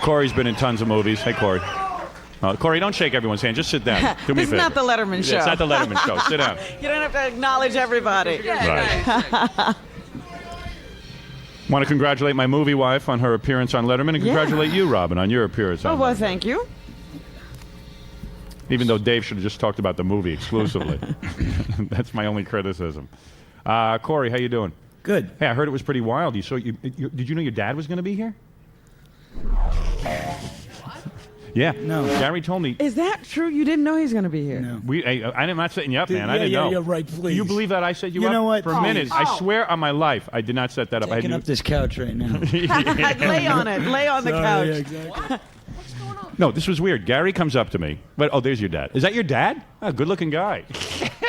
Corey's been in tons of movies. Hey, Corey. Corey, don't shake everyone's hand. Just sit down. Do me a This is favor. not the Letterman show. It's not the Letterman show. Sit down. You don't have to acknowledge everybody. Right. Want to congratulate my movie wife on her appearance on Letterman, and congratulate you, Robin, on your appearance on well, Letterman. thank you. Even though Dave should have just talked about the movie exclusively. That's my only criticism. Corey, how you doing? Good. Hey, I heard it was pretty wild. Did you know your dad was going to be here? Yeah. No. Gary told me. Is that true? You didn't know he's going to be here? No. I'm not setting you up, man. I didn't know. Yeah, right, please. You believe that I set you up? You know what? For a minute. I swear on my life, I did not set that up. Taking up this couch right now. Lay on it. Lay on the couch. Yeah, exactly. No, this was weird. Gary comes up to me. There's your dad. Is that your dad? Oh, good-looking guy.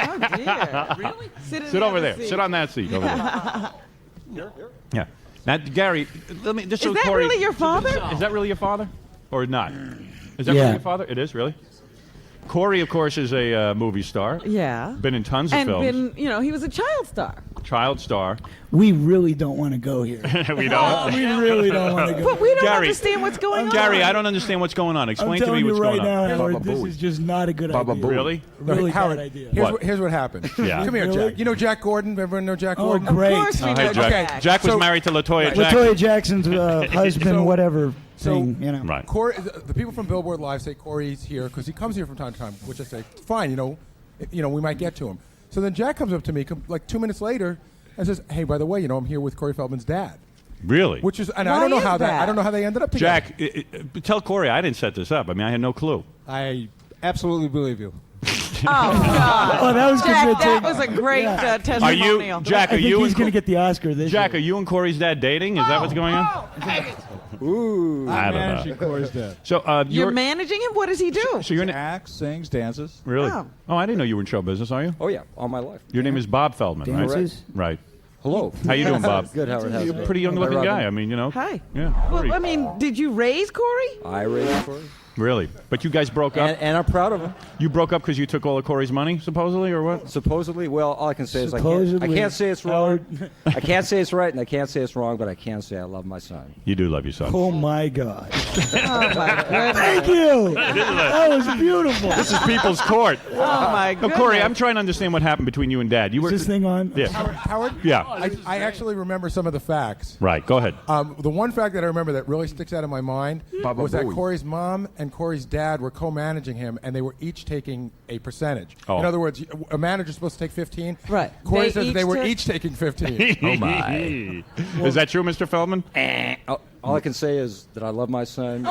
Oh, dear. Really? Sit over there. Seat. Sit on that seat over there. Yeah. Now, Gary, let me. This Is that Corey, really your father? Is that really your father, or not? Is that really your father? It is, really? Corey, of course, is a movie star. Yeah. Been in tons of films. He was a child star. Child star. We really don't want to go here. We don't. We really don't want to go. But we don't Gary, understand what's going on. Gary, I don't understand what's going on. Explain to me what's right going on. now, Howard, this is just not a good idea. Really? Really Howard, bad idea. Here's what happened. Yeah. Come here, Really? Jack. You know Jack Gordon? Everyone know Jack Gordon? Oh, great. Of course we know Hey, Jack. Okay. Jack was So- married to LaToya Jackson. LaToya Jackson's husband, So- whatever so- thing, you know. Right. Corey, the people from Billboard Live say Corey's here because he comes here from time to time, which I say, fine, we might get to him. So then Jack comes up to me like 2 minutes later and says, hey, by the way, I'm here with Cory Feldman's dad. Really? Which is, and Why I don't know is how that? I don't know how they ended up together. Jack, tell Corey I didn't set this up. I mean, I had no clue. I absolutely believe you. Oh, God. Oh, that was Jack, good. that was a great Are testimonial. you, Jack? I Are think you he's and going to get the Oscar this Jack? Are year. you and Corey's dad dating? Is that what's going on? Ooh. I don't know. Managing Corey's dad. So You're managing him? What does he do? So you're in Acts, sings, dances. really? Oh. Oh, I didn't know you were in show business. Are you? Oh, yeah, all my life. Your name is Bob Feldman, Dances? right? Right. Hello. How you doing, Bob? Good, Howard. How's You're a it? pretty young-looking Hi, guy. Robin. I mean, Hi. Yeah. Well, Corey. I mean, did you raise Corey? I raised Corey. Really? But you guys broke up? And I'm proud of him. You broke up because you took all of Corey's money, supposedly, or what? Supposedly, well, all I can say is I Supposedly, can't say it's wrong. I can't say it's right, and I can't say it's wrong, but I can say I love my son. You do love your son. Oh, my God. Oh, my goodness. Thank you. That was beautiful. This is people's court. Oh, my No, goodness. Corey, I'm trying to understand what happened between you and Dad. You were Is this thing on? Yeah. Howard? Yeah. I actually remember some of the facts. Right. Go ahead. The one fact that I remember that really sticks out in my mind was that Corey's mom and Corey's dad were co-managing him, and they were each taking a percentage. Oh. In other words, a manager's supposed to take 15. Right. Corey They says each they were took- each taking 15. Oh my! Is that true, Mr. Feldman? All I can say is that I love my son.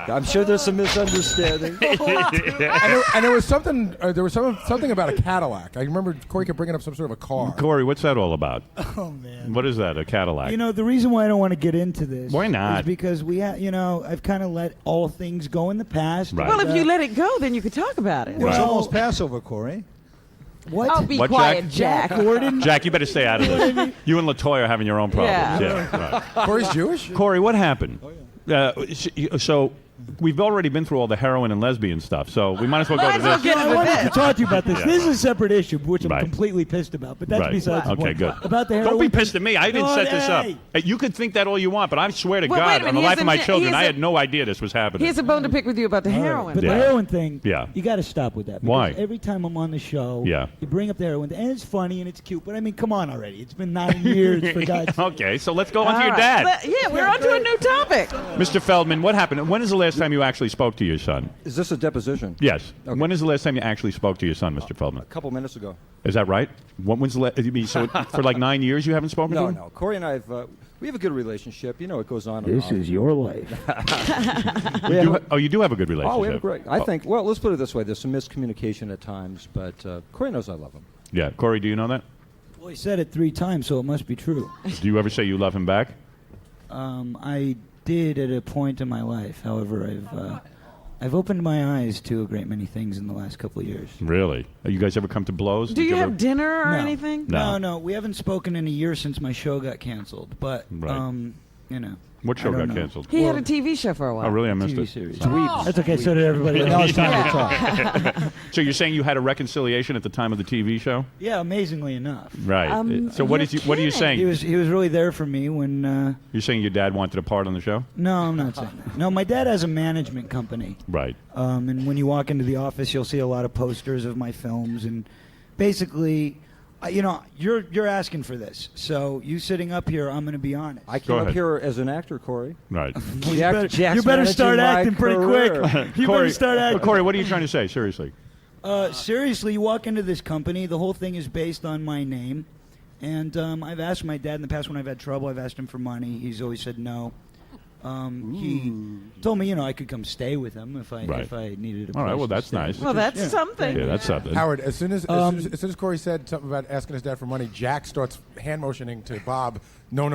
I'm sure there's some misunderstanding. and there was something. Something about a Cadillac. I remember Corey kept bringing up some sort of a car. Corey, what's that all about? Oh, man. What is that? A Cadillac? You know, the reason why I don't want to get into this Why not? is because I've kind of let all things go in the past. Right. Well, if you let it go, then you could talk about it. It's Right. almost Passover, Corey. What? Oh, be What, quiet, Jack? Jack. Gordon? Jack, you better stay out of this. You and LaToya are having your own problems. Yeah. Right. Corey's Jewish. Corey, what happened? So we've already been through all the heroin and lesbian stuff, so we might as well go Might to as well this. get I into wanted to this. talk to you about this. Yeah. This is a separate issue, which I'm Right. completely pissed about. But that's Right. besides the Okay, point. good. About the heroin. Don't be pissed at me. I didn't No, set this up. hey. Hey, you could think that all you want, but I swear to Well, wait a God, minute, on the here's life of my a- children, here's I a- had no idea this was happening. Here's a bone to pick with you about the heroin. But Yeah. the heroin thing, Yeah. you got to stop with that. Because Why? Every time I'm on the show, Yeah. you bring up the heroin, and it's funny and it's cute. But I mean, come on already. It's been 9 years for God's sake. Okay, so let's go on to All your right. dad. Yeah, we're on to a new topic. Mr. Feldman, what happened? When is the last time you actually spoke to your son? Is this a deposition? Yes. Okay. When is the last time you actually spoke to your son, Mr. Feldman? A couple minutes ago. Is that right? When's the last? You mean so for like 9 years you haven't spoken to No, him? no. Corey and I we have a good relationship. You know, it goes on and This on. is your life. You do have a good relationship. Oh, we have a great. I think. Well, let's put it this way: there's some miscommunication at times, but Corey knows I love him. Yeah, Corey, do you know that? Well, he said it 3 times, so it must be true. Do you ever say you love him back? I did at a point in my life. However, I've opened my eyes to a great many things in the last couple of years. Really? You guys ever come to blows? Do Did you ever- have dinner or No. anything? No. No, we haven't spoken in a year since my show got canceled. But Right. you know. What show I don't got know. canceled? He had a TV show for a while. Oh, really? I missed TV it. series. Dweebs. That's okay. So did everybody else. Now it's time to talk. So you're saying you had a reconciliation at the time of the TV show? Yeah, amazingly enough. Right. So what you're what are you kidding. saying? He was really there for me when. You're saying your dad wanted a part on the show? No, I'm not saying that. No, my dad has a management company. Right. And when you walk into the office, you'll see a lot of posters of my films, and basically, you're asking for this. So you sitting up here, I'm going to be honest. I Go came up ahead. here as an actor, Corey. Right. You Jack's better start managing my acting pretty career. quick. You better start acting. Corey, what are you trying to say? Seriously. Seriously, you walk into this company, the whole thing is based on my name. And I've asked my dad in the past when I've had trouble, I've asked him for money. He's always said no. He told me, I could come stay with him if I needed a place. All right, well, to that's stay. nice. Well, that's something. Yeah, that's something. Howard, as soon as Corey said something about asking his dad for money, Jack starts hand motioning to Bob. No.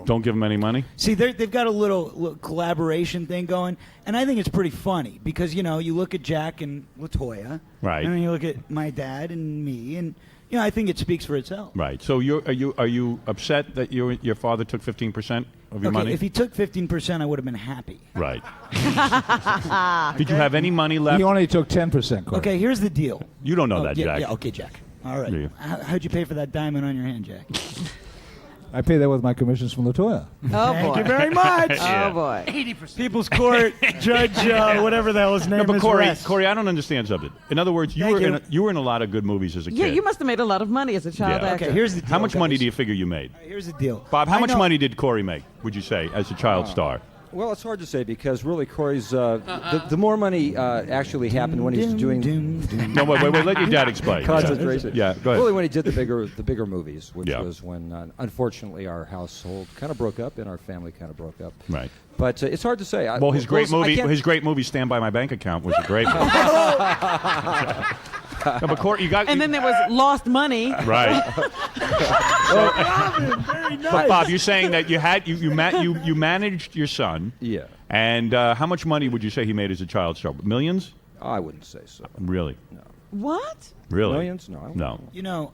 Don't give him any money? See, they've got a little collaboration thing going, and I think it's pretty funny because you look at Jack and LaToya, Right. and then you look at my dad and me, and I think it speaks for itself. Right. So are you upset that your father took 15% of your Okay, money? if he took 15%, I would have been happy. Right. Did you have any money left? He only took 10%, Corey. Okay, here's the deal. You don't know Oh, that, yeah, Jack. Yeah, okay, Jack. All right. Yeah. How'd you pay for that diamond on your hand, Jack? I pay that with my commissions from LaToya. Oh, Thank boy. you very much. Yeah. Oh, boy. People's Court, Judge, whatever the hell his name No, but is. Corey, West. I don't understand something. In other words, you Thank were you. you were in a lot of good movies as a Yeah, kid. you must have made a lot of money as a child Yeah. actor. Okay, here's the deal. How much money guys. do you figure you made? Here's the deal. Bob, how I much know- money did Corey make, would you say, as a child star? Well, it's hard to say because really Corey's the more money actually happened when he was doing No, wait, let your dad explain. concentration. Yeah, go ahead. Really, when he did the bigger movies, which Yeah. was when unfortunately our household kind of broke up and our family kind of broke up. Right. But it's hard to say. Well, his great movie, Stand by My Bank Account, was a great movie. No, but Corey, you got. And then there was lost money. Right. Very nice. But Bob, you're saying that you managed your son. Yeah. And how much money would you say he made as a child star? Millions? I wouldn't say so. Really? What? Really? Millions? No. I don't No.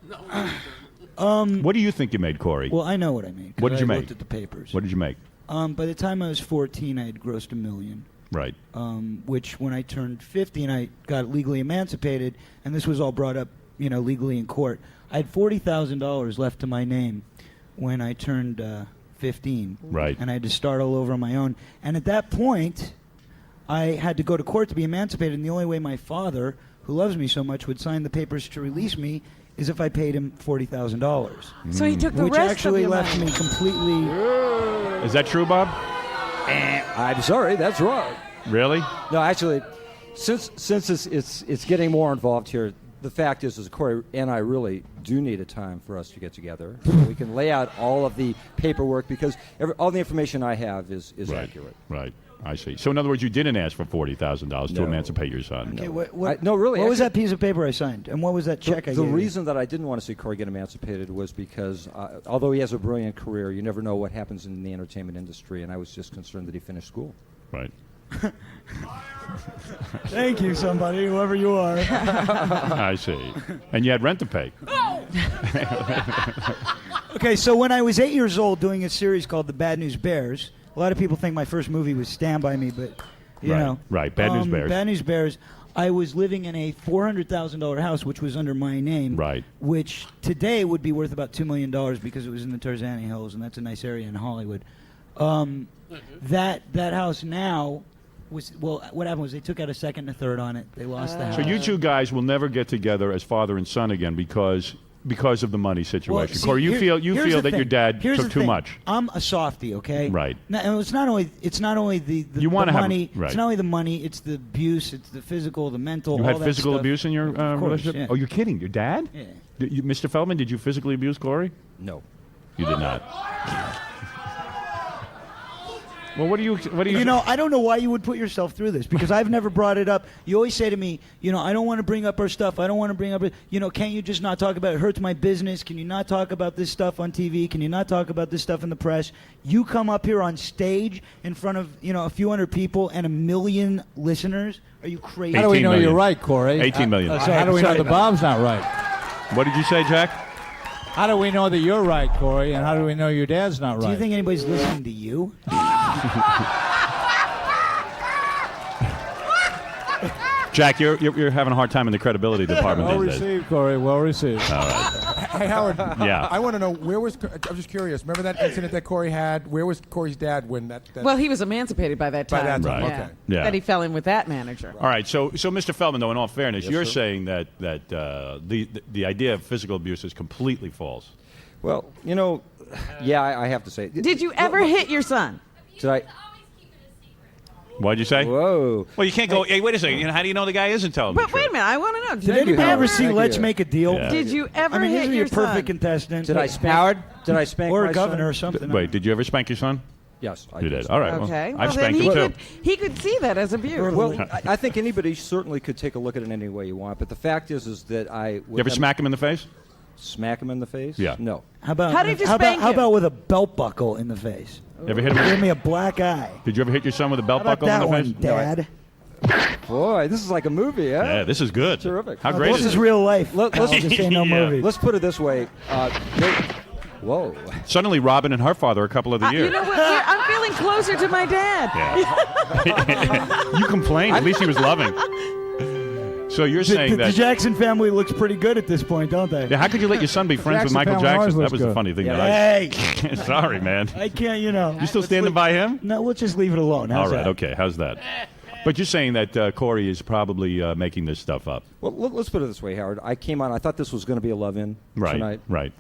know. What do you think you made, Corey? Well, I know what I made. 'cause What did you I make? looked at the papers. What did you make? By the time I was 14, I had grossed $1 million. Right. Which when I turned 50 and I got legally emancipated, and this was all brought up, legally in court, I had $40,000 left to my name when I turned 15. Right. And I had to start all over on my own. And at that point, I had to go to court to be emancipated, and the only way my father, who loves me so much, would sign the papers to release me is if I paid him $40,000. So he took the Which rest actually of your left money. me completely... Is that true, Bob? I'm sorry, that's wrong. Really? No, actually, since it's getting more involved here, the fact is Corey and I really do need a time for us to get together. We can lay out all of the paperwork because all the information I have is Right. accurate. Right. I see. So in other words, you didn't ask for $40,000 to No. emancipate your son. Okay, No, really, What was actually- that piece of paper I signed? And what was that check I The gave you? reason that I didn't want to see Corey get emancipated was because although he has a brilliant career, you never know what happens in the entertainment industry, and I was just concerned that he finished school. Right. Thank you, somebody, whoever you are. I see. And you had rent to pay. Okay, so when I was 8 years old doing a series called The Bad News Bears, a lot of people think my first movie was Stand By Me, but, you Right, know. right, Bad News Bears. Bad News Bears. I was living in a $400,000 house, which was under my name. Right. Which today would be worth about $2 million because it was in the Tarzani Hills, and that's a nice area in Hollywood. That house now was, well, what happened was they took out a second and a third on it. They lost the house. So you two guys will never get together as father and son again because of the money situation. Well, see, Corey, you here's feel the that your thing. dad Here's took the too thing. much. I'm a softie, okay? Right. Now, and it's not only the You wanna have a- money. right. It's not only the money. It's the abuse. It's the physical, the mental. You all had that physical stuff. abuse in your Of course, relationship? yeah. Oh, you're kidding. Your dad? Yeah. Mr. Feldman, did you physically abuse Corey? No. You did not. Well, what do you? You know, I don't know why you would put yourself through this because I've never brought it up. You always say to me, you know, I don't want to bring up our stuff. I don't want to bring up, you know, can't you just not talk about it? It hurts my business. Can you not talk about this stuff on TV? Can you not talk about this stuff in the press? You come up here on stage in front of, you know, a few hundred people and 1 million listeners. Are you crazy? How do we 18 know million. you're right, Corey? 18 million. How do we know the Bob's not right? What did you say, Jack? How do we know that you're right, Corey? And how do we know your dad's not right? Do you think anybody's listening to you? Jack, you're having a hard time in the credibility department Well these days. received, Corey. Well received. Hey, Howard. Yeah. I want to know, I'm just curious. Remember that incident that Corey had? Where was Corey's dad when that Well, he was emancipated by that By time. that time, Right. okay. Yeah. That he fell in with that manager. All right, so Mr. Feldman, though, in all fairness, Yes, you're sir. saying that the idea of physical abuse is completely false. Well, you know, yeah, I have to say. Did you ever hit your son? Did I? What'd you say? Whoa. Well, you can't go. Hey, wait a second. How do you know the guy isn't telling the But truth? wait a minute, I want to know. Did Thank you, anybody ever Howard. see Thank Let's you. Make a Deal? Yeah. Did you ever I mean, hit isn't he your a perfect son? contestant? Did I spank? Howard? Did I spank Or my a governor son? or something? Wait, did you ever spank your son? Yes, I You did. All right. Okay. Well, I've then spanked he him too. he could see that as abuse. Well, I think anybody certainly could take a look at it in any way you want, but the fact is that I You ever smack him in the face? smack him in the face. Yeah. No. How about How did you how spank about, him? how about with a belt buckle in the face? You ever hit Give him? me a black eye. Did you ever hit your son with a belt How about buckle in that the one, face? Dad? Boy, this is like a movie, huh? Yeah, this is good. Terrific. How great This is is it? real life. Let's This ain't no Yeah. movie. Let's put it this way. Whoa. Suddenly, Robin and her father a couple of the You years. know what? I'm feeling closer to my dad. Yeah. You complained. At least he was loving. So you're saying The that. Jackson family looks pretty good at this point, don't they? Yeah, how could you let your son be friends with Jackson Michael family always Jackson? That looks was the good. funny thing. Yeah, that Hey, Sorry, man. I can't, you know. You still standing by him? No, we'll just leave it alone. How's All right. that? Okay. How's that? But you're saying that Corey is probably making this stuff up. Well, let's put it this way, Howard. I came on. I thought this was going to be a love-in Right. tonight. Right.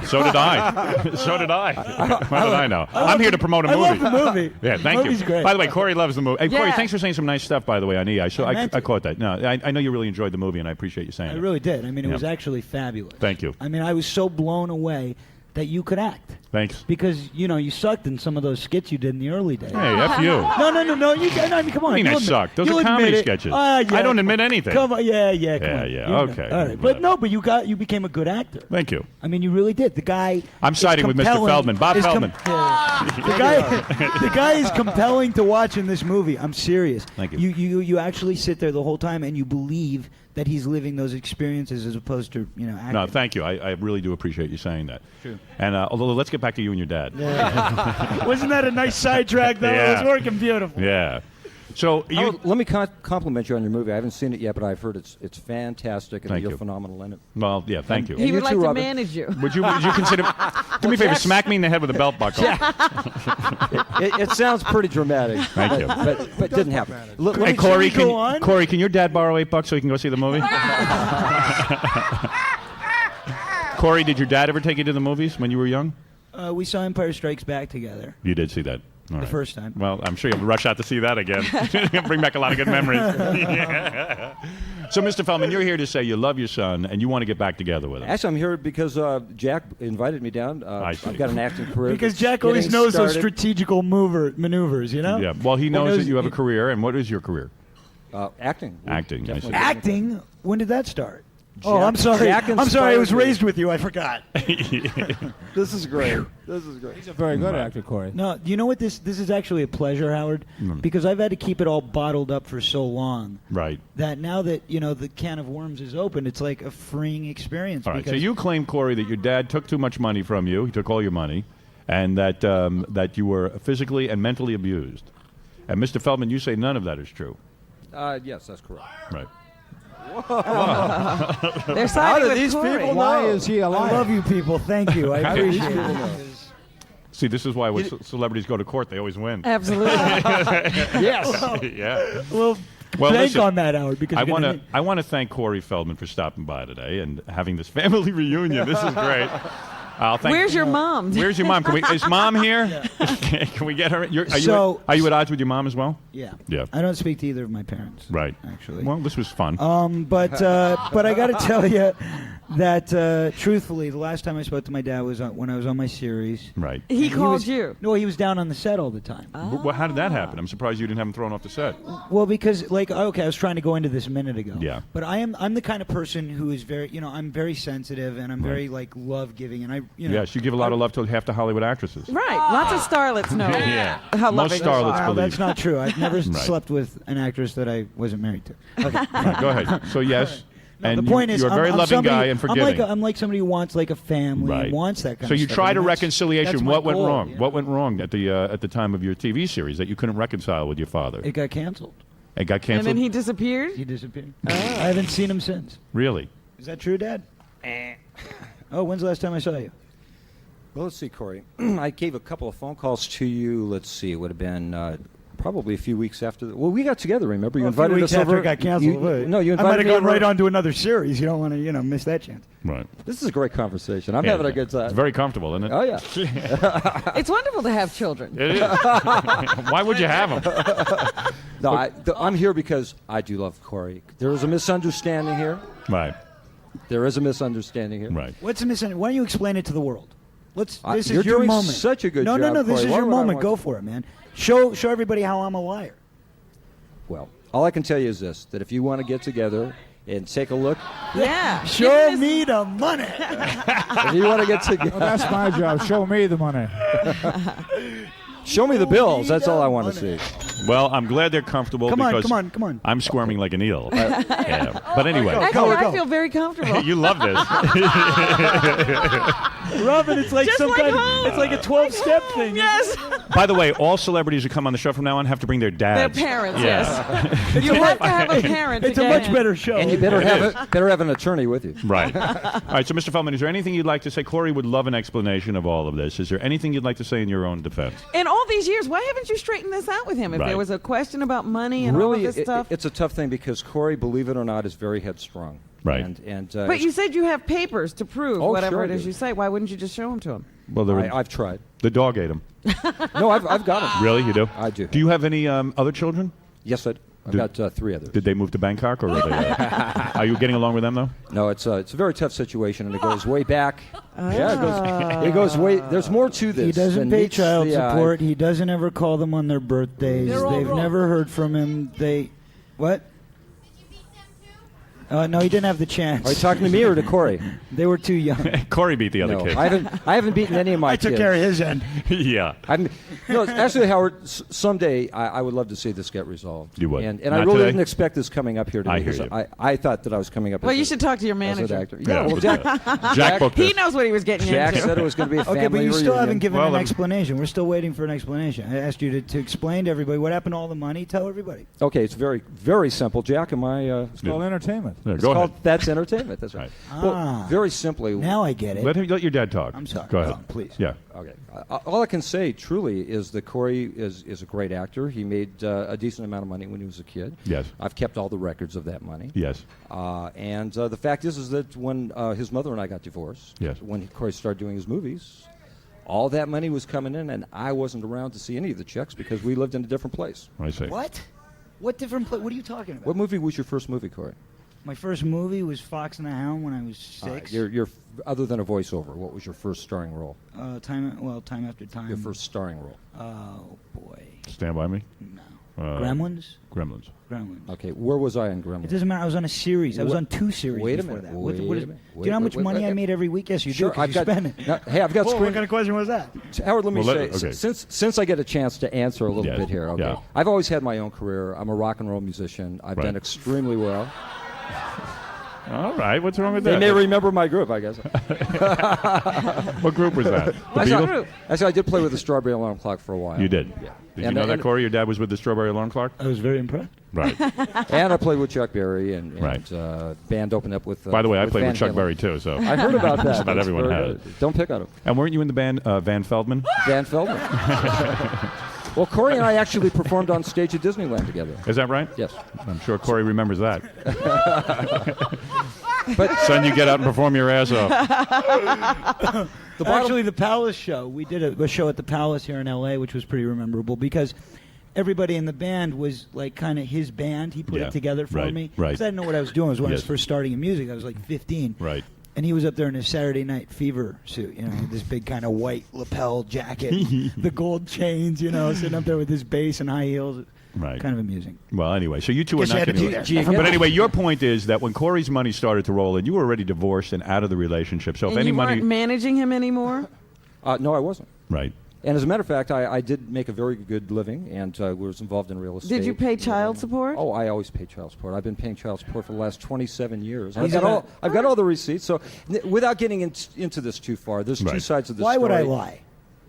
So did I. So did I. How did I know? I'm here to promote a I movie. love the movie. Yeah, thank The you. movie's great. By the way, Corey loves the movie. Hey, Corey, Yeah. thanks for saying some nice stuff, by the way, on E! I meant to. caught that. No, I know you really enjoyed the movie, and I appreciate you saying I it. really did. I mean, it Yeah. was actually fabulous. Thank you. I mean, I was so blown away that you could act. Thanks. Because, you know, you sucked in some of those skits you did in the early days. Hey, F you. No. You, I mean, come on. I mean, you'll I admit- sucked. Those you'll are comedy admit it. sketches. Yeah. I don't admit anything. Come on. Yeah. Come Yeah, on. yeah, You know. okay, All right. whatever. But no, but you became a good actor. Thank you. I mean, you really did. The guy. I'm is siding with Mr. compelling- Feldman. Bob is Feldman. The guy is compelling to watch in this movie. I'm serious. Thank you. You actually sit there the whole time and you believe that he's living those experiences as opposed to acting. No, thank you. I really do appreciate you saying that. Sure. And although, let's get back to you and your dad. Wasn't that a nice sidetrack though? Yeah. It was working beautiful. Yeah. So you. Howard, let me compliment you on your movie. I haven't seen it yet, but I've heard it's fantastic and Thank you're you. phenomenal in it. Well, yeah. Thank you. He And would you like too, to Robin. manage you. Would you consider? Do me a favor. Smack me in the head with a belt buckle. It sounds pretty dramatic. Thank you. But didn't happen. Let Hey, me- Corey, Should we go on? Corey, can your dad borrow $8 so he can go see the movie? Corey, did your dad ever take you to the movies when you were young? We saw Empire Strikes Back together You did see that. All the right. first time. Well, I'm sure you'll rush out to see that again. Bring back a lot of good memories. Yeah. So, Mr. Feldman, you're here to say you love your son and you want to get back together with him. Actually, I'm here because Jack invited me down. I see. I've got an acting career. Because that's Jack always getting knows those started. strategical maneuvers, you know? Yeah. Well, he knows that you have a career. And what is your career? Acting. Acting, I see. Definitely. Acting? When did that start? Oh, I'm sorry. Jack I'm sorry. I was inspired me. raised with you. I forgot. This is great. This is great. He's a very good actor, Corey. No, you know what? This is actually a pleasure, Howard, because I've had to keep it all bottled up for so long Right. that now that the can of worms is open, it's like a freeing experience. All right. So because you claim, Corey, that your dad took too much money from you. He took all your money. And that you were physically and mentally abused. And Mr. Feldman, you say none of that is true. Yes, that's correct. Right. They're siding do with these Corey. people Why know? is he I alive? love you people. Thank you. I appreciate people it. know? See, this is why when celebrities go to court, they always win. Absolutely. Yes. Yeah. Well, Well, bank listen, on that, Howard, because I want to thank Cory Feldman for stopping by today and having this family reunion. This is great. I'll thank Where's your mom? Where's your mom? Is Mom here? Can we get her? So- are you at odds with your mom as well? Yeah. Yeah. I don't speak to either of my parents. Right. Actually. Well, this was fun. But I got to tell you that truthfully, the last time I spoke to my dad was when I was on my series. right. He And called was- you. No, he was down on the set all the time. Well, how did that happen? I'm surprised you didn't have him thrown off the set. Well, because I was trying to go into this a minute ago. Yeah. But I'm the kind of person who is very, I'm very sensitive and I'm very love giving and Yes, you give a lot of love to half the Hollywood actresses. Right. Lots of starlets know Yeah. how Most loving starlets Wow, believe. that's not true. I've never slept with an actress that I wasn't married to. Okay. Right, go ahead. So yes. And the point is, you're a very I'm loving somebody- guy and forgiving. I'm like somebody who wants like a family Right. and wants that kind So of you stuff. tried and a that's reconciliation. my What went goal, wrong? you know? What went wrong at the time of your TV series that you couldn't reconcile with your father? It got canceled. It got And canceled. then he disappeared? He disappeared. I haven't seen him since. Really? Is that true, Dad? Oh, when's the last time I saw you? Well, let's see, Corey. I gave a couple of phone calls to you. Let's see, it would have been probably a few weeks after. Well, we got together. Remember, you Well, a few invited weeks us after over. it got canceled. No, you I invited might have me gone over. right on to another series. You don't want to, miss that chance. Right. This is a great conversation. I'm Yeah, having a good time. It's very comfortable, isn't it? Oh yeah. It's wonderful to have children. It is. Why would you have them? No, I'm here because I do love Corey. There is a misunderstanding here. Right. There is a misunderstanding here. Right. What's the misunderstanding? Why don't you explain it to the world? This you're is your doing moment. such a good no, job, No, this Corey. is Why your would I moment. want Go to- for it, man. Show everybody how I'm a liar. Well, all I can tell you is this: that if you want to get together and take a look, Yeah. Show me the money. if you want to get together, Well, that's my job. Show me the money. show me the bills. That's all I want to money. see. Well, I'm glad they're comfortable Come on, because come on. I'm squirming like an eel. Yeah. But anyway, Actually, I go. feel very comfortable. you love this. Robin, it's like Just some like kind. home. It's like a 12-step thing. Yes. By the way, all celebrities who come on the show from now on have to bring their Their dads. parents, Yeah. yes. You have to have a parent. It's to a get much in. better show. And you better have an attorney with you. Right. All right, so Mr. Feldman, is there anything you'd like to say? Corey would love an explanation of all of this. Is there anything you'd like to say in your own defense? In all these years, why haven't you straightened this out with him? If Right. there was a question about money and all Really, of this stuff. it's a tough thing because Corey, believe it or not, is very headstrong. Right. And But you said you have papers to prove Oh, whatever sure it I is do. you say. Why wouldn't you just show them to him? Well, I've tried. the dog ate him. No, I've got him. Really? You do? I do. Do you have any other children? Yes, I've got 3 others. Did they move to Bangkok, or are they? Are you getting along with them though? No, it's a very tough situation, and it goes way back. Yeah, it goes way. There's more to this. He doesn't than pay meets child the eye. support. He doesn't ever call them on their birthdays. They're all They've wrong. never heard from him. What? No, he didn't have the chance. Are you talking to me or to Corey? They were too young. Corey beat the other No, kid. I haven't beaten any of my I took kids. care of his end. Yeah. No, actually, Howard. Someday I would love to see this get resolved. You would. and Not I really today? didn't expect this coming up here today. I hear 'cause you. I thought that I was coming up. Well, as you a- should talk to your as an manager. actor. Yeah, well, Yeah. Jack booked He this. knows what he was getting Jack into. said it was going to be a family Okay, but you still reunion. haven't given Well, an then- explanation. We're still waiting for an explanation. I asked you to explain to everybody what happened to all the money. Tell everybody. Okay, it's very, very simple. Jack, am I? It's called entertainment. Yeah, It's go called ahead. That's Entertainment. That's right. Right. Well, very simply. Now I get it. Let your dad talk. I'm sorry. Go ahead. Go on, please. Yeah. Okay. All I can say truly is that Corey is a great actor. He made a decent amount of money when he was a kid. Yes. I've kept all the records of that money. Yes. And the fact is that when his mother and I got divorced, Yes. when Corey started doing his movies, all that money was coming in, and I wasn't around to see any of the checks because we lived in a different place. I see. What? What different? What are you talking about? What movie was your first movie, Corey? My first movie was Fox and the Hound when I was 6. Your other than a voiceover, what was your first starring role? Time after time. Your first starring role? Oh boy. Stand by me. No. Gremlins. Gremlins. Gremlins. Okay, where was I in Gremlins? It doesn't matter. I was on a series. I was on 2 series Wait a before minute. that. Wait a do minute. you know how much Wait, money I wait. made every week? Yes, you Sure, do. 'cause I've you got. spend it. Now, hey, I've got Whoa, screen. what kind of question was that? Howard, let me Well, say, okay. since I get a chance to answer a little Yes. bit here, okay. Yeah. I've always had my own career. I'm a rock and roll musician. I've Right. done extremely well. All right. What's wrong with They that? may remember my group, I guess. What group was that? The Beatles? Actually, I did play with the Strawberry Alarm Clock for a while. You did. Yeah. Did you And- know that, and- Corey? Your dad was with the Strawberry Alarm Clock. I was very impressed. Right. And I played with Chuck Berry, and Right. band opened up with. By the way, I played Van with Chuck Halen. Berry too. So. I heard about that. Just about That's everyone very has. good. Don't pick on him. And weren't you in the band Van Feldman? Van Feldman. Well, Corey and I actually performed on stage at Disneyland together. Is that right? Yes. I'm sure Corey remembers that. But Son, you get out and perform your ass off. Actually, the Palace show. We did a show at the Palace here in L.A., which was pretty memorable because everybody in the band was like kind of his band. He put Yeah. it together for Right, me. right. 'Cause I didn't know what I was doing. It was when I was Yes. first starting in music. I was like 15. Right. And he was up there in his Saturday Night Fever suit, this big kind of white lapel jacket, the gold chains, sitting up there with his bass and high heels. Right. Kind of amusing. Well, anyway, so you two are Guess you not had to getting. do that. Gee, But anyway, your point is that when Corey's money started to roll in, you were already divorced and out of the relationship. So if And any you money, weren't managing him anymore? no, I wasn't. right? And as a matter of fact, I did make a very good living and was involved in real estate. Did you pay child support? Oh, I always pay child support. I've been paying child support for the last 27 years. He's I've got all the receipts. So without getting into this too far, there's two sides of the Why story. would I lie?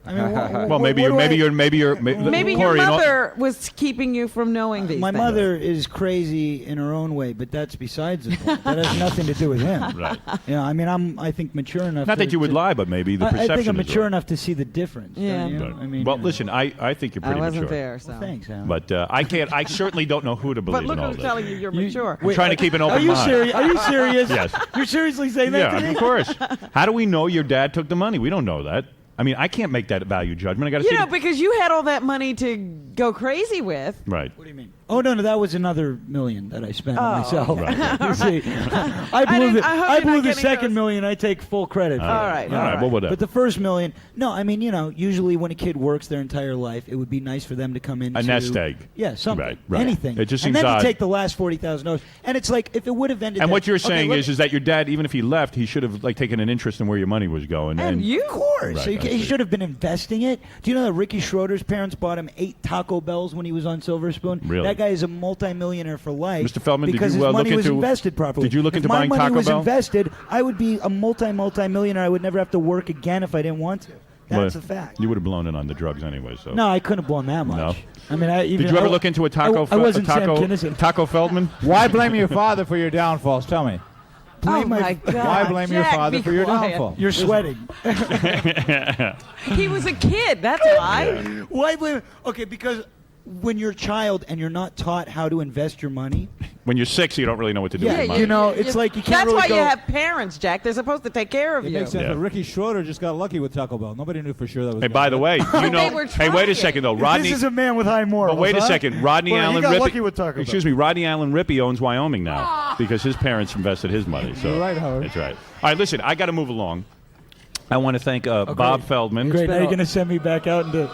I mean, Well, maybe your Maybe your Corey, mother was keeping you from knowing these My things. mother is crazy in her own way, but that's besides the point. That has nothing to do with him. Right. You know, I mean, I think mature enough. Not to, that you would to- lie, but maybe the perception I think I'm is mature right. enough to see the difference. Yeah. don't you? Right. I mean, well, you know. listen, I think you're I pretty wasn't mature. there, so. Well, thanks, Howard. But I certainly don't know who to believe But look in all who's this. telling you you're mature. I'm trying to keep an Are open you mind. serious? Are you serious? Yes. You're seriously saying that to Yeah, me? of course. How do we know your dad took the money? We don't know that. I mean, I can't make that value judgment. I got to see. You know, because you had all that money to go crazy with. Right. What do you mean? Oh no, that was another $1 million that I spent Oh, on myself. Right. You see, I didn't- I hope you're blew not the getting second those. $1 million. I take full credit for All it. right, All right. Well, whatever. But the first $1 million, no, I mean, you know, usually when a kid works their entire life, it would be nice for them to come in A nest egg. Yeah, something, Right, right. anything. It just and seems then odd. to take the last $40,000, and it's like if it would have ended. And that- what you're okay, saying let is me- that your dad, even if he left, he should have like taken an interest in where your money was going. And you. Of course. Right, So I he see. should have been investing it. Do you know that Ricky Schroeder's parents bought him 8 Taco Bells when he was on Silver Spoon? Really? That guy is a multimillionaire for life. Mr. Feldman, did because you, his look money was into- invested properly. did you look If into my buying money Taco was Bell? invested, I would be a multimillionaire. I would never have to work again if I didn't want to. That's Well, a fact. You would have blown it on the drugs anyway. So. No, I couldn't have blown that much. No. I mean, Did you ever look into a Taco? I wasn't Sam Taco, Kinison. Taco Feldman? Why blame your father for your downfalls? Tell me. Oh Blame my God! Why blame your Jack, father be for your quiet. downfall? You're sweating. He was a kid. That's why. Why blame? Okay, because when you're a child and you're not taught how to invest your money, When you're 6, you don't really know what to do Yeah, with your money. you know, it's like you can't That's really why go- you have parents, Jack. They're supposed to take care of It you. makes sense. Yeah. But Ricky Schroeder just got lucky with Taco Bell. Nobody knew for sure that was. Hey, gonna by the happen. way, you know. were Hey, wait a trying. second though, Rodney. this is a man with high morals. But wait a huh? second, Rodney Well, Allen he got Rippey. lucky with Taco Bell. Excuse me, Rodney Allen Rippey owns Wyoming now because his parents invested his money. So You're right, Howard. That's right. All right, listen, I got to move along. I want to thank Bob Feldman. Great. Now been you're a- going to send me back out into.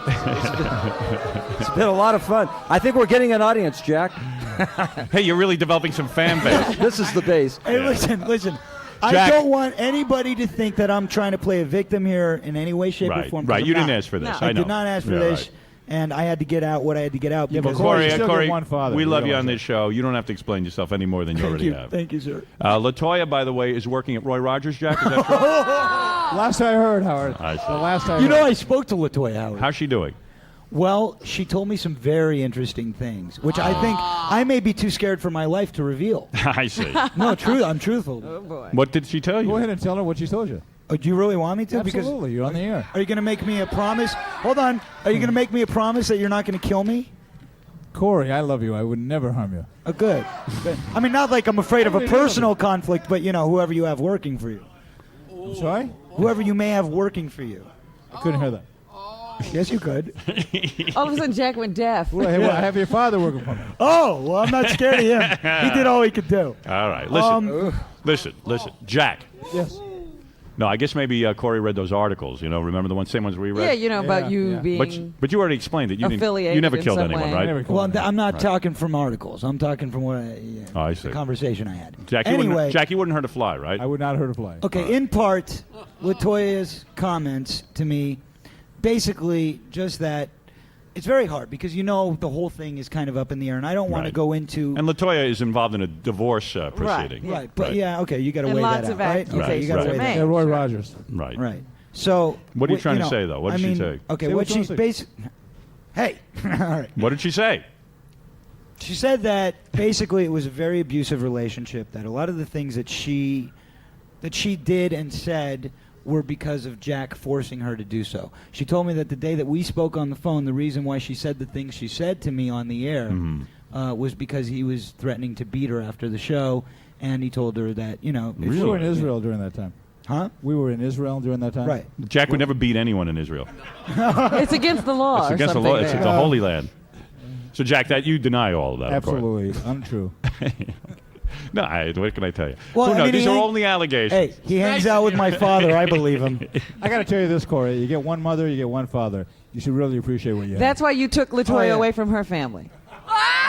It's been a lot of fun. I think we're getting an audience, Jack. Hey, you're really developing some fan base. This is the base. Hey, listen. I Jack- don't want anybody to think that I'm trying to play a victim here in any way, shape, or Right, form. 'cause right. I'm You didn't not. ask for this. No. I know. did not ask for Yeah, this, right. and I had to get out what I had to get out. Yeah, but because Corey, you still Corey, get one father. we You love you realize on that. this show. You don't have to explain yourself any more than you already have. Thank you, sir. LaToya, by the way, is working at Roy Rogers, Jack. Is that true? Last I heard, Howard. I see. The last I You heard. know, I spoke to LaToya Howard. How's she doing? Well, she told me some very interesting things, which I think I may be too scared for my life to reveal. I see. No, true. I'm truthful. Oh boy. What did she tell you? Go ahead and tell her what she told you. Oh, do you really want me to? Absolutely, you're on the air. Are you going to make me a promise? Hold on. Are you going to make me a promise that you're not going to kill me? Corey, I love you. I would never harm you. Oh, good. Good. I mean, not like I'm afraid of a personal conflict, but, you know, whoever you have working for you. I'm sorry? Whoever you may have working for you. I couldn't hear that. Yes, you could. All of a sudden, Jack went deaf. Well, hey, I have your father working for me. Oh, well, I'm not scared of him. He did all he could do. All right. Listen. Listen. Jack. Yes. No, I guess maybe Corey read those articles. You know, remember the same ones we read? Yeah, you know about you yeah. being. But you already explained it. You affiliated you never in killed some anyone, way. right? Never Well, called I'm not talking from articles. I'm talking from what Oh, I see. the conversation I had. Jack, you anyway, wouldn't, Jack, you wouldn't hurt a fly, right? I would not hurt a fly. okay, in part, LaToya's comments to me, basically just that it's very hard because, you know, the whole thing is kind of up in the air, and I don't want to Right. go into... And LaToya is involved in a divorce proceeding. Right, but Right. yeah, okay, you got to And weigh lots that of out, right? Okay, accusations you got to are weigh that made. Yeah, out. Roy Sure. Rogers. Right. Right. So... What are you trying to know, say, though? What did I she mean, say? Okay, Say what what you she's wanna say. Hey, all right. What did she say? She said that basically it was a very abusive relationship, that a lot of the things that she did and said were because of Jack forcing her to do so. She told me that the day that we spoke on the phone, the reason why she said the things she said to me on the air was because he was threatening to beat her after the show, and he told her that, you know... if We she- were in Israel during that time. Huh? We were in Israel during that time. Right. Jack would never beat anyone in Israel. It's against the law. It's or against the something law. It's there. the Holy Land. So, Jack, that you deny all of that, of course. Absolutely untrue. No, what can I tell you? Well, Who I knows? mean, These he are hang- only allegations. Hey, he hangs out with my father. I believe him. I got to tell you this, Corey. You get one mother, you get one father. You should really appreciate what you have. That's why you took LaToya yeah. away from her family.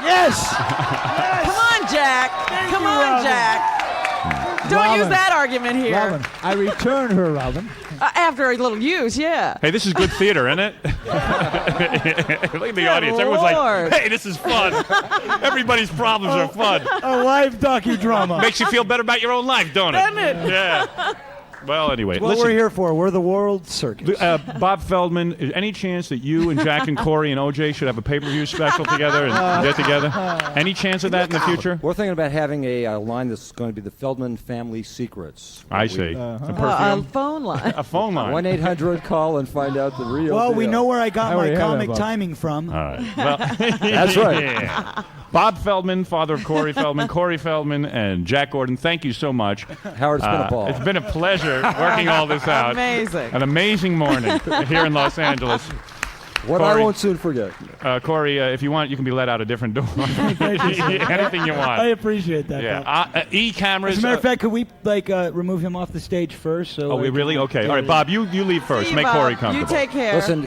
Yes! Come on, Jack. Come on, Robin. Jack. Don't use that argument here. Robin, I return her, Robin. After a little use, yeah. Hey, this is good theater, isn't it? Look at the audience. Everyone's Lord. like, hey, this is fun. Everybody's problems are fun. A live docudrama. Makes you feel better about your own life, don't it? Doesn't it? Yeah. Well, anyway, That's what listen. we're here for. We're the World Circus. Bob Feldman, is any chance that you and Jack and Cory and OJ should have a pay-per-view special together and get together? Any chance of that in the future? We're thinking about having a line that's going to be the Feldman Family Secrets. I see. A A perfume? phone line. A phone line. 1-800 call and find out the real Well, we deal. know where I got I my already had comic that, Bob. timing from. All right. Well, That's right. yeah. Bob Feldman, father of Cory Feldman, Cory Feldman, and Jack Gordon, thank you so much. Howard, it's been a ball. It's been a pleasure working all this out. Amazing. An amazing morning here in Los Angeles. What Cory. I won't soon forget. Cory, if you want, you can be let out a different door. Anything you want. I appreciate that. Yeah. Bob. E-cameras. As a matter of fact, could we remove him off the stage first? So Oh, we really? Okay. All right, Bob, you leave first. See, Make Bob, Cory You comfortable. take care. Listen,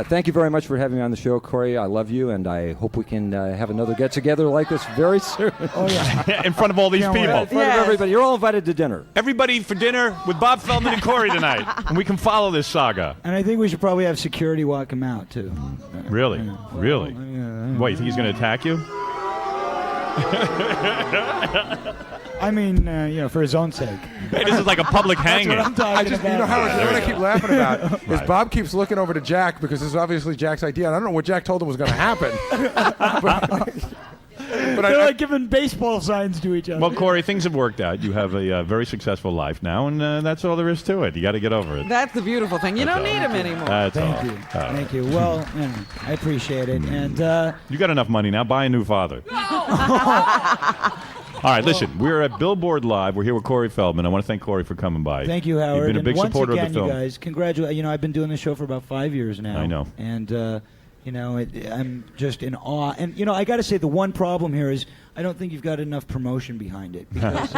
thank you very much for having me on the show, Cory. I love you, and I hope we can have another get-together like this very soon. Oh yeah. in front of all these Can't wait. people. In front of Yes. everybody. You're all invited to dinner. Everybody for dinner with Bob Feldman and Cory tonight. And we can follow this saga. And I think we should probably have security walk him out too. Really? Really? What, you think he's going to attack you? I mean, for his own sake. Hey, this is like a public hanging. I'm talking about. You know, Howard, there what we I keep laughing about is Bob keeps looking over to Jack because this is obviously Jack's idea. And I don't know what Jack told him was going to happen. but They're like giving baseball signs to each other. Well, Cory, things have worked out. You have a very successful life now, and that's all there is to it. You got to get over it. That's the beautiful thing. You don't all. need him anymore. That's Thank all. you. Thank you. Well, I appreciate it. And You got enough money now. Buy a new father. All right, listen. We're at Billboard Live. We're here with Cory Feldman. I want to thank Cory for coming by. thank you, Howard. You've been a And big once supporter again, of the film. you guys, congratulations. I've been doing this show for about 5 years now. I know. And I'm just in awe. And I got to say, the one problem here is I don't think you've got enough promotion behind it. Because,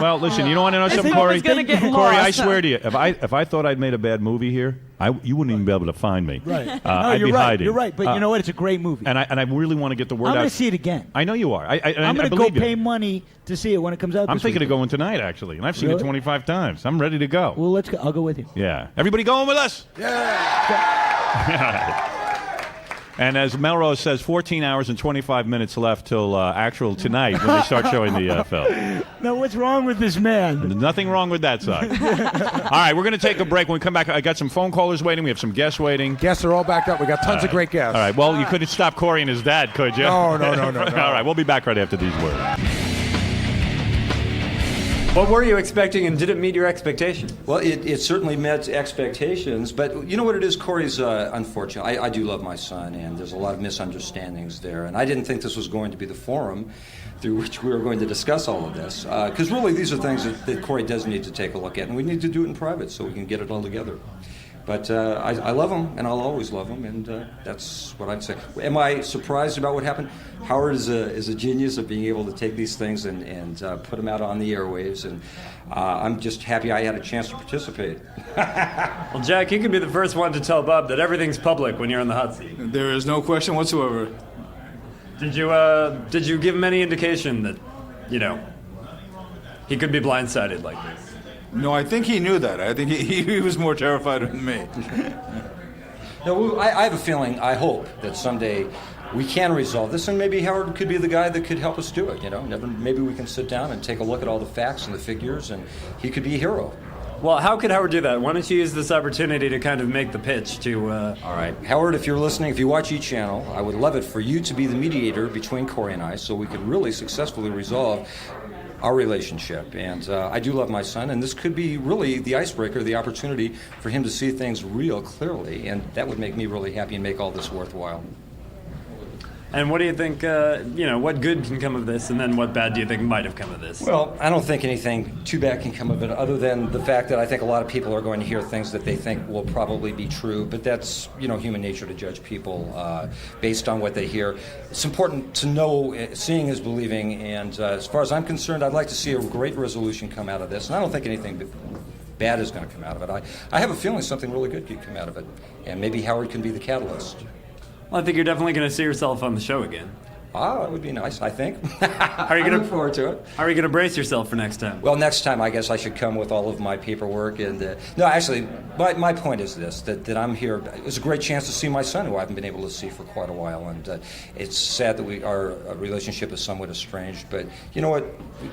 Well, listen. You don't want to know something, think Cory? it's gonna get Cory, lost, I swear huh? to you, if I thought I'd made a bad movie here, you wouldn't even be able to find me. right. No, I'd you're be right. hiding. You're right. But you know what? It's a great movie. And I really want to get the word I'm out. going to see it again. I know you are. I'm I going to go believe you. pay money to see it when it comes out. I'm this thinking of weekend. going tonight, actually, and I've seen it Really? 25 times. I'm ready to go. Well, let's go. I'll go with you. Yeah. Everybody going with us? Yeah. And as Melrose says, 14 hours and 25 minutes left till actual tonight when they start showing the film. Now, what's wrong with this man? There's nothing wrong with that side. All right, we're going to take a break. When we come back, I got some phone callers waiting. We have some guests waiting. guests are all backed up. We got tons of great guests. All right, well, you couldn't stop Cory and his dad, could you? No. All right, we'll be back right after these words. What were you expecting, and did it meet your expectations? Well, it certainly met expectations, but you know what it is, Cory's unfortunate. I do love my son, and there's a lot of misunderstandings there, and I didn't think this was going to be the forum through which we were going to discuss all of this, because really these are things that Cory does need to take a look at, and we need to do it in private so we can get it all together. But I love him, and I'll always love him, and that's what I'd say. Am I surprised about what happened? Howard is a genius of being able to take these things and put them out on the airwaves, and I'm just happy I had a chance to participate. Well, Jack, you could be the first one to tell Bob that everything's public when you're in the hot seat. There is no question whatsoever. Did you give him any indication that, he could be blindsided like this? No, I think he knew that. I think he was more terrified than me. No, I have a feeling, I hope, that someday we can resolve this, and maybe Howard could be the guy that could help us do it, Maybe we can sit down and take a look at all the facts and the figures, and he could be a hero. Well, how could Howard do that? Why don't you use this opportunity to kind of make the pitch to... All right. Howard, if you're listening, if you watch each channel, I would love it for you to be the mediator between Cory and I so we could really successfully resolve our relationship. And I do love my son, and this could be really the icebreaker, the opportunity for him to see things real clearly, and that would make me really happy and make all this worthwhile. And what do you think, what good can come of this, and then what bad do you think might have come of this? Well, I don't think anything too bad can come of it other than the fact that I think a lot of people are going to hear things that they think will probably be true, but that's, human nature to judge people based on what they hear. It's important to know seeing is believing, and as far as I'm concerned, I'd like to see a great resolution come out of this, and I don't think anything bad is going to come out of it. I have a feeling something really good could come out of it, and maybe Howard can be the catalyst. Well, I think you're definitely going to see yourself on the show again. Oh, it would be nice, I think. How are you I gonna look forward to it. How are you going to brace yourself for next time? Well, next time I guess I should come with all of my paperwork. And no, actually, my point is this: that I'm here. It's a great chance to see my son, who I haven't been able to see for quite a while. And it's sad that our relationship is somewhat estranged. But you know what?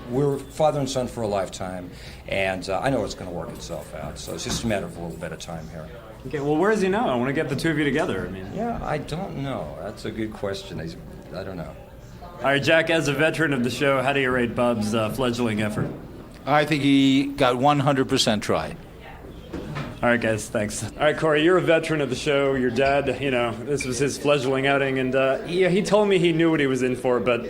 We're father and son for a lifetime, and I know it's going to work itself out. So it's just a matter of a little bit of time here. Okay, well, where is he now? I want to get the two of you together. I mean, Yeah, I don't know. That's a good question. I don't know. all right, Jack, as a veteran of the show, how do you rate Bub's fledgling effort? I think he got 100% try. All right, guys, thanks. All right, Cory, you're a veteran of the show. Your dad, this was his fledgling outing, and he told me he knew what he was in for, but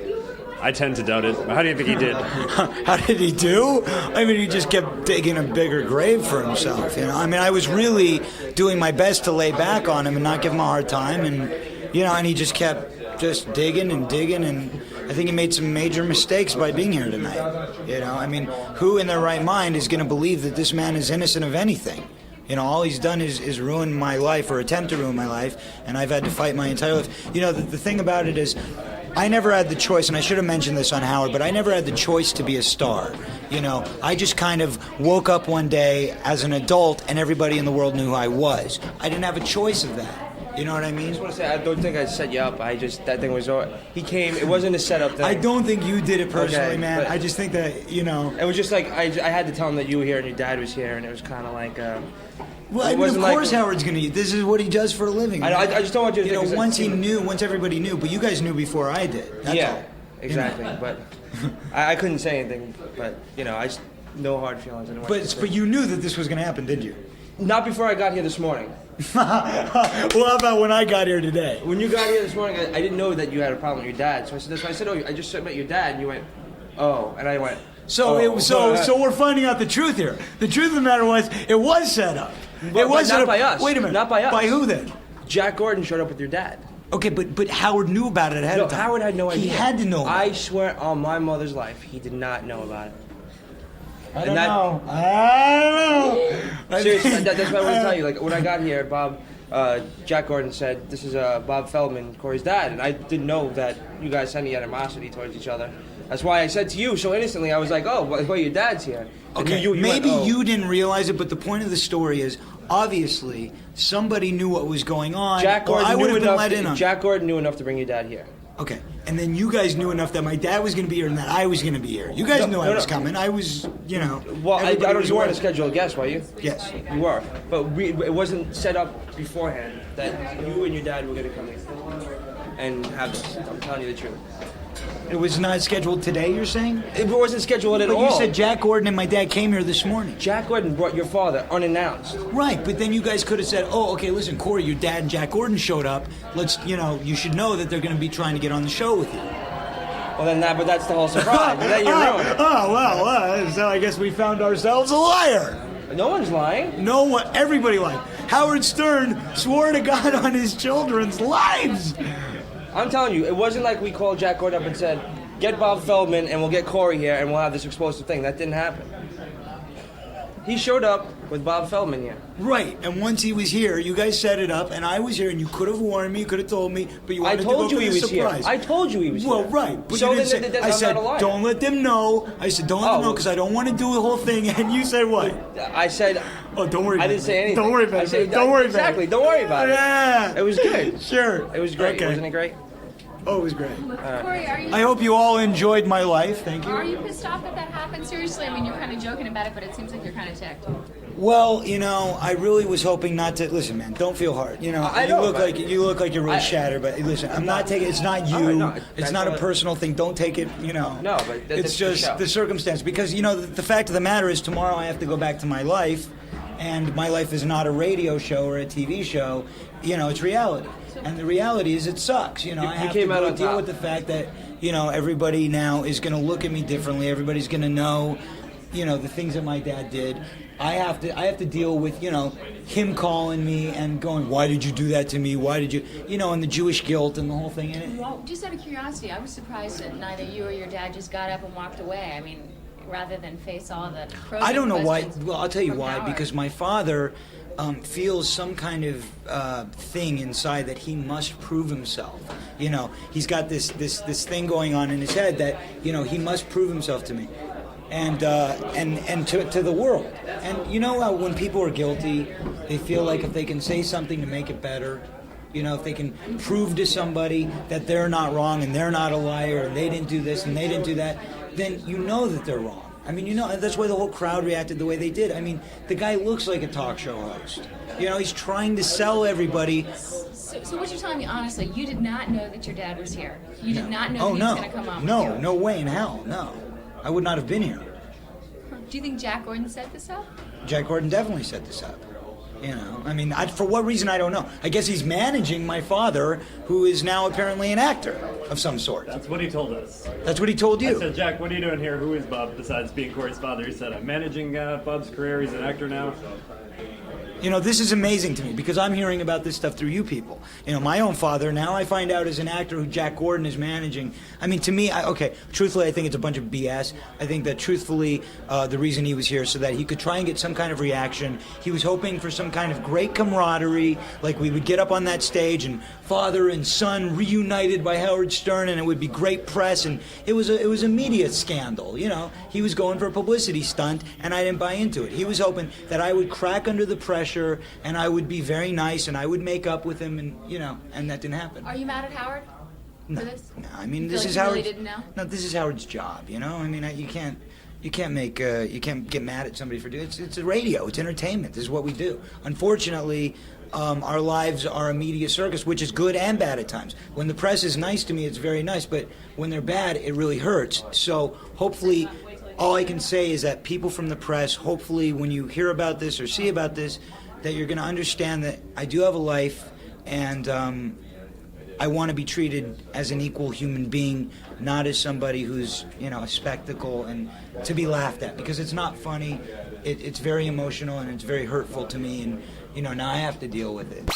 I tend to doubt it. How do you think he did? How did he do? I mean, he just kept digging a bigger grave for himself. I mean, I was really doing my best to lay back on him and not give him a hard time, and and he just kept just digging, and I think he made some major mistakes by being here tonight. I mean, who in their right mind is going to believe that this man is innocent of anything? All he's done is ruin my life, or attempt to ruin my life, and I've had to fight my entire life. The thing about it is, I never had the choice, and I should have mentioned this on Howard, but I never had the choice to be a star. I just kind of woke up one day as an adult, and everybody in the world knew who I was. I didn't have a choice of that. You know what I mean? I just want to say, I don't think I set you up. That thing was, he came, it wasn't a setup thing. I don't think you did it personally, Okay, man. but- I just think that, It was just like, I had to tell him that you were here and your dad was here, and it was kind of like, Well, I it mean, of wasn't like- course Howard's going to. This is what he does for a living. I just don't want you to think it's- once everybody knew, but you guys knew before I did. That's yeah, all. exactly. But I couldn't say anything, but, I just, no hard feelings. I didn't want you to But say- you knew that this was going to happen, did you? Not before I got here this morning. Well, how about when I got here today? When you got here this morning, I didn't know that you had a problem with your dad. So I said, oh, I just met your dad, and you went, oh, and I went, So oh. so we're finding out the truth here. The truth of the matter was, it was set up. But not set up by us. Wait a minute. Not by us. By who then? Jack Gordon showed up with your dad. Okay, but Howard knew about it ahead No, of time. Howard had no idea. He had to know. About I it. swear on my mother's life, he did not know about it. I don't know. I don't know. Seriously, that's what I want to tell you. Like when I got here, Jack Gordon said, "This is Bob Feldman, Cory's dad," and I didn't know that you guys had any animosity towards each other. That's why I said to you so innocently. I was like, "Oh, well, your dad's here." And Okay, you maybe went, oh. you didn't realize it, but the point of the story is, obviously, somebody knew what was going on. Jack or I Gordon would knew have been enough. let in on. Jack Gordon knew enough to bring your dad here. Okay, and then you guys knew enough that my dad was going to be here and that I was going to be here. You guys knew I was coming. I was, Well, I everybody don't. was You weren't aware. a scheduled guest, were you? Yes. You were, but it wasn't set up beforehand that you and your dad were going to come in and have this. I'm telling you the truth. It was not scheduled today, you're saying? It wasn't scheduled at But all. you said Jack Gordon and my dad came here this morning. Jack Gordon brought your father unannounced. Right, but then you guys could have said, oh, okay, listen, Cory, your dad and Jack Gordon showed up. Let's, you should know that they're going to be trying to get on the show with you. Well, but that's the whole surprise. And then you ruined it. Oh, well, so I guess we found ourselves a liar. No one's lying. No one, everybody lied. Howard Stern swore to God on his children's lives. I'm telling you, it wasn't like we called Jack Gordon up and said, get Bob Feldman and we'll get Cory here and we'll have this explosive thing. That didn't happen. He showed up with Bob Feldman here. Right, and once he was here, you guys set it up, and I was here, and you could have warned me, you could have told me, but you I wanted told to you go he for the was here. surprise. I told you he was Well, here. right, but So you didn't then say. I'm I not said, a liar. don't let them know. I said, don't let them know, because I don't want to do the whole thing, and you said what? I said, Oh, don't worry I about didn't it. say anything. Don't worry about I it. said, Don't worry exactly, about it. don't worry about it. Yeah. It was good. Sure. It was great. Okay. Wasn't it great? Oh, it was great. Cory, are you, I hope you all enjoyed my life. Thank you. are you pissed off that that happened? Seriously, I mean, you were kind of joking about it, but it seems like you're kind of ticked. Well, I really was hoping not to. Listen, man, don't feel hard. I you know, look but- like you're really shattered. But listen, I'm not taking. It's not you. no, it's that's not a what- personal thing. Don't take it. No, but that's it's the just show. the circumstance. Because the fact of the matter is, tomorrow I have to go back to my life, and my life is not a radio show or a TV show. It's reality, and the reality is it sucks. I have came to out go on deal top. with the fact that everybody now is going to look at me differently. Everybody's going to know. The things that my dad did. I have to deal with, him calling me and going, why did you do that to me? Why did you, and the Jewish guilt and the whole thing. And Well, just out of curiosity, I was surprised that neither you or your dad just got up and walked away. I mean, rather than face all the pros I don't know and why. questions Well, I'll tell you from why. Howard. Because my father feels some kind of thing inside that he must prove himself. You know, he's got this thing going on in his head that, you know, he must prove himself to me. And to the world. And you know how when people are guilty, they feel like if they can say something to make it better, you know, if they can prove to somebody that they're not wrong and they're not a liar and they didn't do this and they didn't do that, then you know that they're wrong. I mean, you know, that's why the whole crowd reacted the way they did. I mean, the guy looks like a talk show host. You know, he's trying to sell everybody. So what you're telling me, honestly, you did not know that your dad was here. You did not know he was going to come on with you. No way in hell, no. I would not have been here. Do you think Jack Gordon set this up? Jack Gordon definitely set this up. You know, I mean, for what reason, I don't know. I guess he's managing my father, who is now apparently an actor of some sort. That's what he told us. That's what he told you. I said, Jack, what are you doing here? Who is Bob besides being Cory's father? He said, I'm managing Bob's career. He's an actor now. You know, this is amazing to me because I'm hearing about this stuff through you people. You know, my own father, now I find out is an actor who Jack Gordon is managing. I mean, to me, truthfully, I think it's a bunch of BS. I think that, truthfully, the reason he was here so that he could try and get some kind of reaction. He was hoping for some kind of great camaraderie, like we would get up on that stage and father and son reunited by Howard Stern, and it would be great press, and it was a media scandal, you know. He was going for a publicity stunt, and I didn't buy into it. He was hoping that I would crack under the pressure and I would be very nice and I would make up with him, and you know, and that didn't happen. Are you mad at Howard for this? No, I mean, this like is you Howard's. Really didn't know? No, this is Howard's job. You know, I mean, you can't get mad at somebody for doing it. It's a radio. It's entertainment. This is what we do. Unfortunately, our lives are a media circus, which is good and bad at times. When the press is nice to me, it's very nice, but when they're bad, it really hurts. So hopefully, all I can say is that people from the press, hopefully, when you hear about this or see about this, that you're going to understand that I do have a life, and I want to be treated as an equal human being, not as somebody who's, you know, a spectacle and to be laughed at, because it's not funny. It's very emotional and it's very hurtful to me, and, you know, now I have to deal with it.